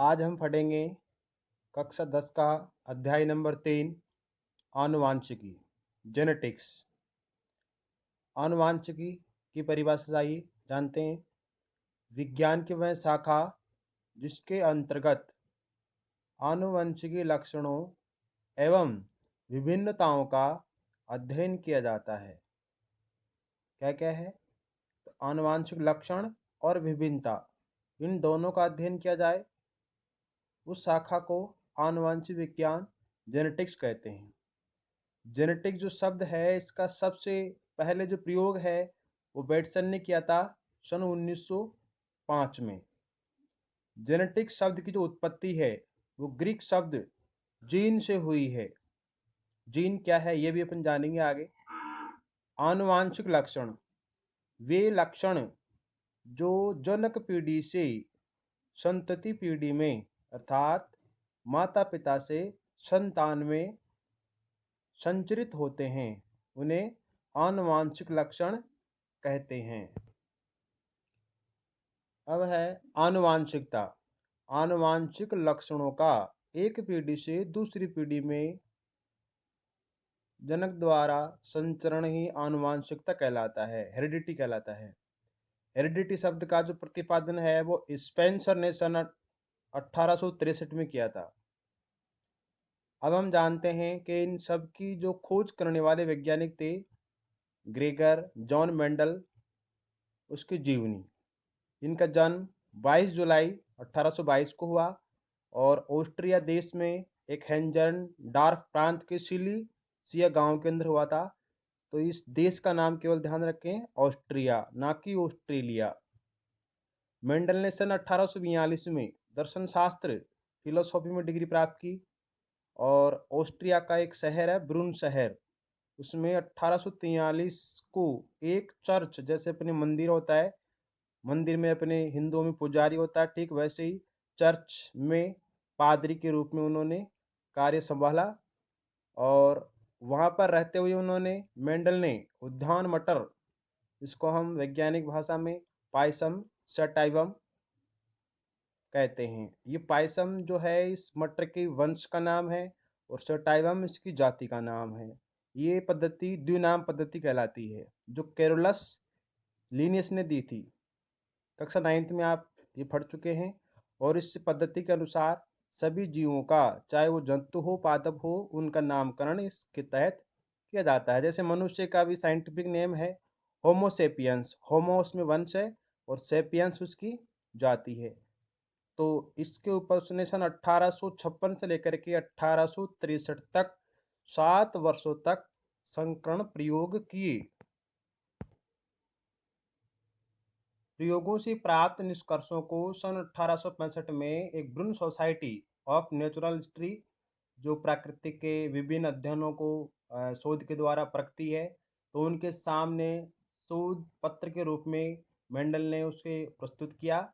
आज हम पढ़ेंगे कक्षा 10 का अध्याय नंबर 3 आनुवांशिकी जेनेटिक्स। आनुवांशिकी की परिभाषा आइए जानते हैं। विज्ञान की वह शाखा जिसके अंतर्गत आनुवंशिकी लक्षणों एवं विभिन्नताओं का अध्ययन किया जाता है। क्या क्या है? तो आनुवांशिक लक्षण और विभिन्नता, इन दोनों का अध्ययन किया जाए उस शाखा को आनुवंशिक विज्ञान जेनेटिक्स कहते हैं। जेनेटिक जो शब्द है, इसका सबसे पहले जो प्रयोग है वो बेटसन ने किया था सन 1905 में। जेनेटिक शब्द की जो उत्पत्ति है वो ग्रीक शब्द जीन से हुई है। जीन क्या है ये भी अपन जानेंगे आगे। आनुवांशिक लक्षण वे लक्षण जो जनक पीढ़ी से संतति पीढ़ी में अर्थात माता पिता से संतान में संचरित होते हैं, उन्हें आनुवांशिक लक्षण कहते हैं। अब है आनुवांशिकता। आनुवांशिक लक्षणों का एक पीढ़ी से दूसरी पीढ़ी में जनक द्वारा संचरण ही आनुवांशिकता कहलाता है, हेरिडिटी कहलाता है। हेरिडिटी शब्द का जो प्रतिपादन है वो स्पेंसर ने सन 1863 में किया था। अब हम जानते हैं कि इन सब की जो खोज करने वाले वैज्ञानिक थे ग्रेगर जॉन मेंडल, उसकी जीवनी। इनका जन्म 22 जुलाई 1822 को हुआ और ऑस्ट्रिया देश में एक हेंजन डार्फ प्रांत के सिया गांव के अंदर हुआ था। तो इस देश का नाम केवल ध्यान रखें ऑस्ट्रिया, ना कि ऑस्ट्रेलिया। मेंडल ने सन 1842 में दर्शन शास्त्र फिलोसॉफी में डिग्री प्राप्त की और ऑस्ट्रिया का एक शहर है ब्रून शहर, उसमें 1843 को एक चर्च, जैसे अपने मंदिर होता है, मंदिर में अपने हिंदुओं में पुजारी होता है, ठीक वैसे ही चर्च में पादरी के रूप में उन्होंने कार्य संभाला। और वहाँ पर रहते हुए उन्होंने मेंडल ने उद्यान मटर, इसको हम वैज्ञानिक भाषा में पायसम सटाइवम कहते हैं। ये पायसम जो है इस मटर के वंश का नाम है और सटाइवम इसकी जाति का नाम है। ये पद्धति द्विनाम पद्धति कहलाती है जो कैरोलस लीनियस ने दी थी। कक्षा 9th में आप ये पढ़ चुके हैं। और इस पद्धति के अनुसार सभी जीवों का, चाहे वो जंतु हो पादप हो, उनका नामकरण इसके तहत किया जाता है। जैसे मनुष्य का भी साइंटिफिक नेम है होमोसेपियंस, होमो उसमें वंश है और सेपियंस उसकी जाति है। तो इसके ऊपर उसने सन 1856 से लेकर के 1863 तक 7 वर्षों तक संकरण प्रयोग किए। प्रयोगों से प्राप्त निष्कर्षों को सन 1865 में एक ब्रून सोसाइटी ऑफ नेचुरल हिस्ट्री, जो प्राकृतिक के विभिन्न अध्ययनों को शोध के द्वारा परखती है, तो उनके सामने शोध पत्र के रूप में मेंडल ने उसे प्रस्तुत किया।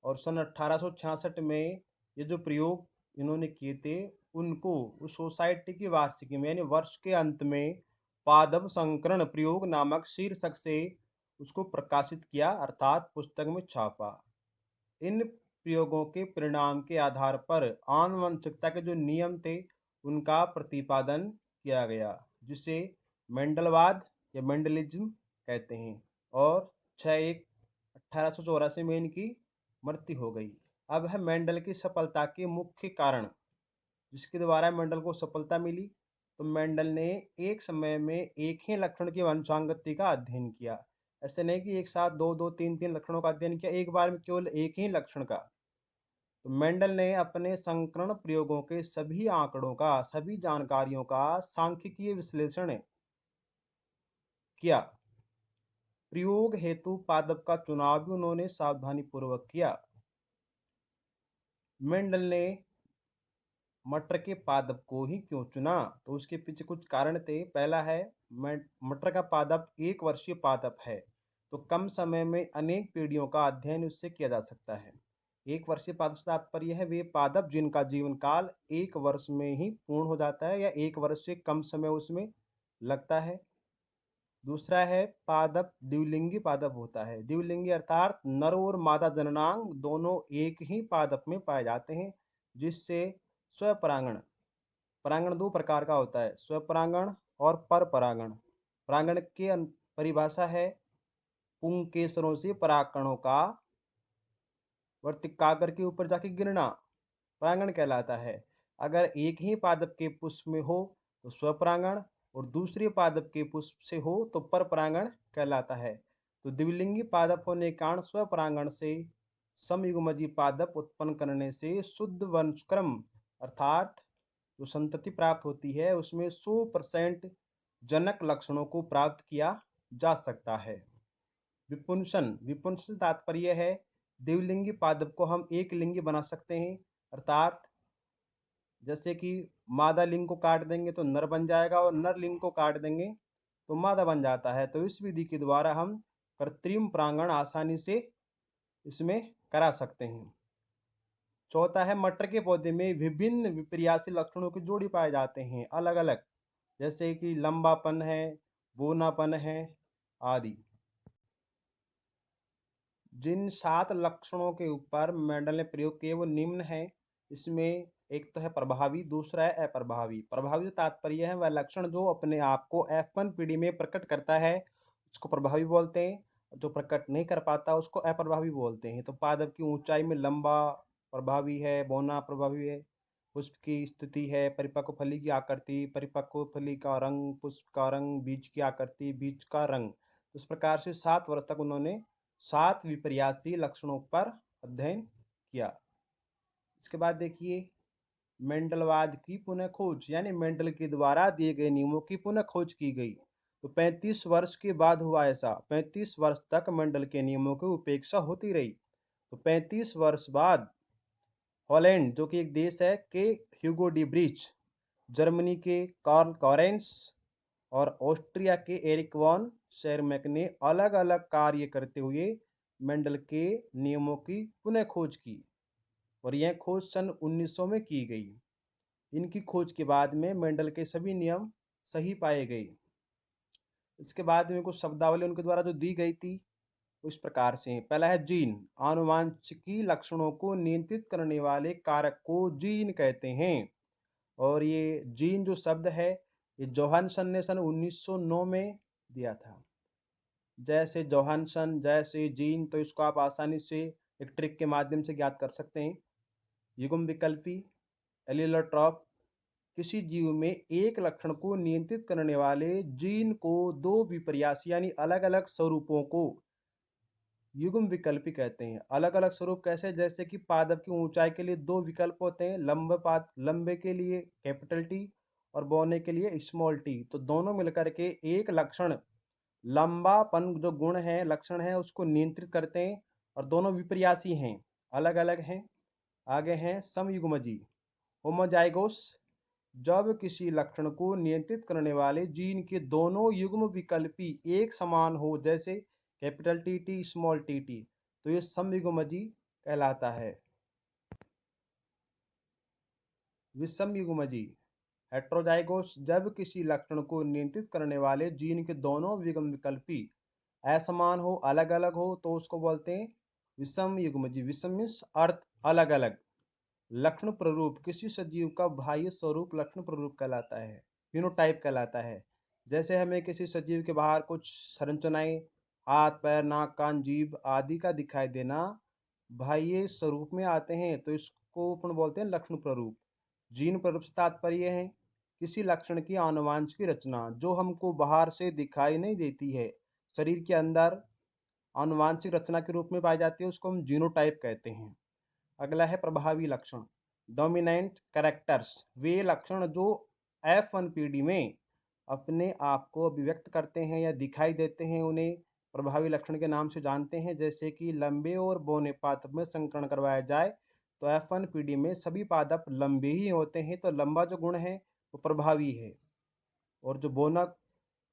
और सन 1866 में ये जो प्रयोग इन्होंने किए थे उनको उस सोसाइटी की वार्षिकी में यानी वर्ष के अंत में पादप संकरण प्रयोग नामक शीर्षक से उसको प्रकाशित किया, अर्थात पुस्तक में छापा। इन प्रयोगों के परिणाम के आधार पर आनुवंशिकता के जो नियम थे उनका प्रतिपादन किया गया, जिसे मेंडलवाद या मेंडलिज्म कहते हैं। और 6/1/1884 में इनकी मृत्यु हो गई। अब है मेंडल की सफलता के मुख्य कारण, जिसके द्वारा मेंडल को सफलता मिली। तो मेंडल ने एक समय में एक ही लक्षण की वंशांगति का अध्ययन किया। ऐसे नहीं कि एक साथ दो दो तीन तीन लक्षणों का अध्ययन किया, एक बार में केवल एक ही लक्षण का। तो मेंडल ने अपने संकरण प्रयोगों के सभी आंकड़ों का, सभी जानकारियों का सांख्यिकीय विश्लेषण किया। प्रयोग हेतु पादप का चुनाव भी उन्होंने सावधानी पूर्वक किया। मेंडल ने मटर के पादप को ही क्यों चुना, तो उसके पीछे कुछ कारण थे। पहला है, मटर का पादप एक वर्षीय पादप है, तो कम समय में अनेक पीढ़ियों का अध्ययन उससे किया जा सकता है। एक वर्षीय पादप से तात्पर्य है वे पादप जिनका जीवन काल एक वर्ष में ही पूर्ण हो जाता है या एक वर्ष से कम समय उसमें लगता है। दूसरा है पादप, द्विलिंगी पादप होता है। द्विलिंगी अर्थात नर और मादा जननांग दोनों एक ही पादप में पाए जाते हैं, जिससे स्वपरागण, परागण दो प्रकार का होता है, स्वपरागण और परपरागण। परागण की परिभाषा है पुंकेसरों से परागकणों का वर्तिकाग्र के ऊपर जाके गिरना, परागण कहलाता है। अगर एक ही पादप के पुष्प में हो तो स्वपरागण, और दूसरे पादप के पुष्प से हो तो परपरागण कहलाता है। तो द्विलिंगी पादप होने के कारण स्वपरागण से समयुग्मजी पादप उत्पन्न करने से शुद्ध वंशक्रम अर्थात जो संतति प्राप्त होती है उसमें 100% जनक लक्षणों को प्राप्त किया जा सकता है। विपुंसन, विपुंसन तात्पर्य है द्विलिंगी पादप को हम एक लिंगी बना सकते हैं, अर्थात जैसे कि मादा लिंग को काट देंगे तो नर बन जाएगा और नर लिंग को काट देंगे तो मादा बन जाता है। तो इस विधि के द्वारा हम कृत्रिम प्रांगण आसानी से इसमें करा सकते हैं। चौथा है मटर के पौधे में विभिन्न विपर्यासी लक्षणों की जोड़ी पाए जाते हैं अलग अलग, जैसे कि लंबापन है, बोनापन है आदि। जिन 7 लक्षणों के ऊपर मेंडल ने प्रयोग किए वो निम्न है। इसमें एक तो है प्रभावी, दूसरा है अप्रभावी। प्रभावी तात्पर्य है वह लक्षण जो अपने आप को F1 पीढ़ी में प्रकट करता है उसको प्रभावी बोलते हैं, जो प्रकट नहीं कर पाता उसको अप्रभावी बोलते हैं। तो पादप की ऊंचाई में लंबा प्रभावी है, बौना प्रभावी है, पुष्प की स्थिति है, परिपक्व फली की आकृति, परिपक्व फली का रंग, पुष्प का रंग, बीज की आकृति, बीज का रंग। इस प्रकार से 7 वर्ष तक उन्होंने 7 विपर्यासी लक्षणों पर अध्ययन किया। इसके बाद देखिए मेंडलवाद की पुनः खोज, यानी मेंडल के द्वारा दिए गए नियमों की पुनः खोज की गई। तो 35 वर्ष के बाद हुआ ऐसा, 35 वर्ष तक मेंडल के नियमों की उपेक्षा होती रही। तो 35 वर्ष बाद हॉलैंड जो कि एक देश है के ह्यूगो डी ब्रिच, जर्मनी के कार्ल कॉरेंस और ऑस्ट्रिया के एरिक वॉन शेरमैक ने अलग अलग कार्य करते हुए मेंडल के नियमों की पुनः खोज की और यह खोज सन 1900 में की गई। इनकी खोज के बाद में मेंडल के सभी नियम सही पाए गए। इसके बाद में कुछ शब्दावली उनके द्वारा जो दी गई थी उस प्रकार से। पहला है जीन, आनुवांशिकी लक्षणों को नियंत्रित करने वाले कारक को जीन कहते हैं। और ये जीन जो शब्द है ये जोहानसन ने सन 1909 में दिया था। जैसे जोहानसन, जैसे जीन, तो इसको आप आसानी से एक ट्रिक के माध्यम से ज्ञात कर सकते हैं। युग्म विकल्पी एलिलोट्रॉप, किसी जीव में एक लक्षण को नियंत्रित करने वाले जीन को दो विपर्यास यानी अलग अलग स्वरूपों को युग्म विकल्पी कहते हैं। अलग अलग स्वरूप कैसे, जैसे कि पादप की ऊंचाई के लिए 2 विकल्प होते हैं, लंबे के लिए कैपिटल टी और बौने के लिए स्मॉल टी। तो दोनों मिलकर के एक लक्षण लंबापन जो गुण है लक्षण है उसको नियंत्रित करते हैं और दोनों विपर्यासी हैं, अलग अलग हैं। आगे हैं समयुग्मजी, होमोजाइगोस, जब किसी लक्षण को नियंत्रित करने वाले जीन के दोनों युग्म विकल्पी एक समान हो, जैसे capital T T small T T, तो ये समयुग्मजी कहलाता है। विषमयुग्मजी हेट्रोजाइगोस, जब किसी लक्षण को नियंत्रित करने वाले जीन के दोनों युग्म विकल्पी असमान हो, अलग अलग हो, तो उसको बोलते हैं विषम युग्मजी। विषम मीन्स अर्थ अलग अलग। लक्षण प्ररूप, किसी सजीव का बाह्य स्वरूप लक्षण प्ररूप कहलाता है, फिनोटाइप कहलाता है। जैसे हमें किसी सजीव के बाहर कुछ संरचनाएं, हाथ पैर नाक कान जीभ आदि का दिखाई देना बाह्य स्वरूप में आते हैं तो इसको अपन बोलते हैं लक्षण प्ररूप। जीन प्ररूप से तात्पर्य है किसी लक्षण की आनुवांशिक रचना जो हमको बाहर से दिखाई नहीं देती है, शरीर के अंदर आनुवांशिक रचना के रूप में पाई जाती है, उसको हम जीनोटाइप कहते हैं। अगला है प्रभावी लक्षण, डोमिनेंट कैरेक्टर्स, वे लक्षण जो F1 पीढ़ी में अपने आप को अभिव्यक्त करते हैं या दिखाई देते हैं उन्हें प्रभावी लक्षण के नाम से जानते हैं। जैसे कि लंबे और बौने पादप में संकरण करवाया जाए तो F1 पीढ़ी में सभी पादप लंबे ही होते हैं, तो लंबा जो गुण है वो प्रभावी है और जो बौना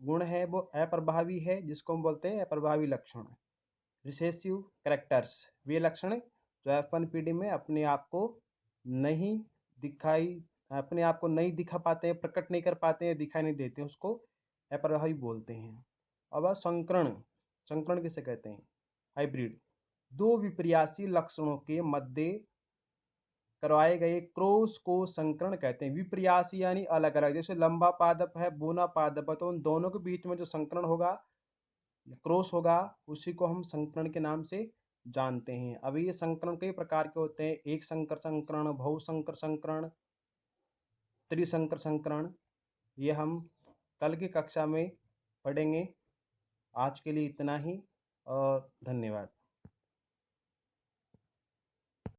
गुण है वो अप्रभावी है, जिसको हम बोलते हैं अप्रभावी लक्षण। रिसेसिव कैरेक्टर्स, वे लक्षण जो F1 पीढ़ी में नहीं दिखाई अपने आप को नहीं दिखा पाते हैं, प्रकट नहीं कर पाते हैं, दिखाई नहीं देते हैं, उसको अप्रभावी बोलते हैं। अब संकरण, संकरण किसे कहते हैं? हाइब्रिड, दो विपर्यासी लक्षणों के मध्य करवाए गए क्रॉस को संकरण कहते हैं। विपर्यासी यानी अलग अलग, जैसे लंबा पादप है, बूना पादप है, तो उन दोनों के बीच में जो संकरण होगा, क्रॉस होगा, उसी को हम संकरण के नाम से जानते हैं। अब ये संकरण कई प्रकार के होते हैं, एक संकर संकरण, बहुसंकर संकरण, त्रिसंकर संकरण। ये हम कल की कक्षा में पढ़ेंगे। आज के लिए इतना ही और धन्यवाद।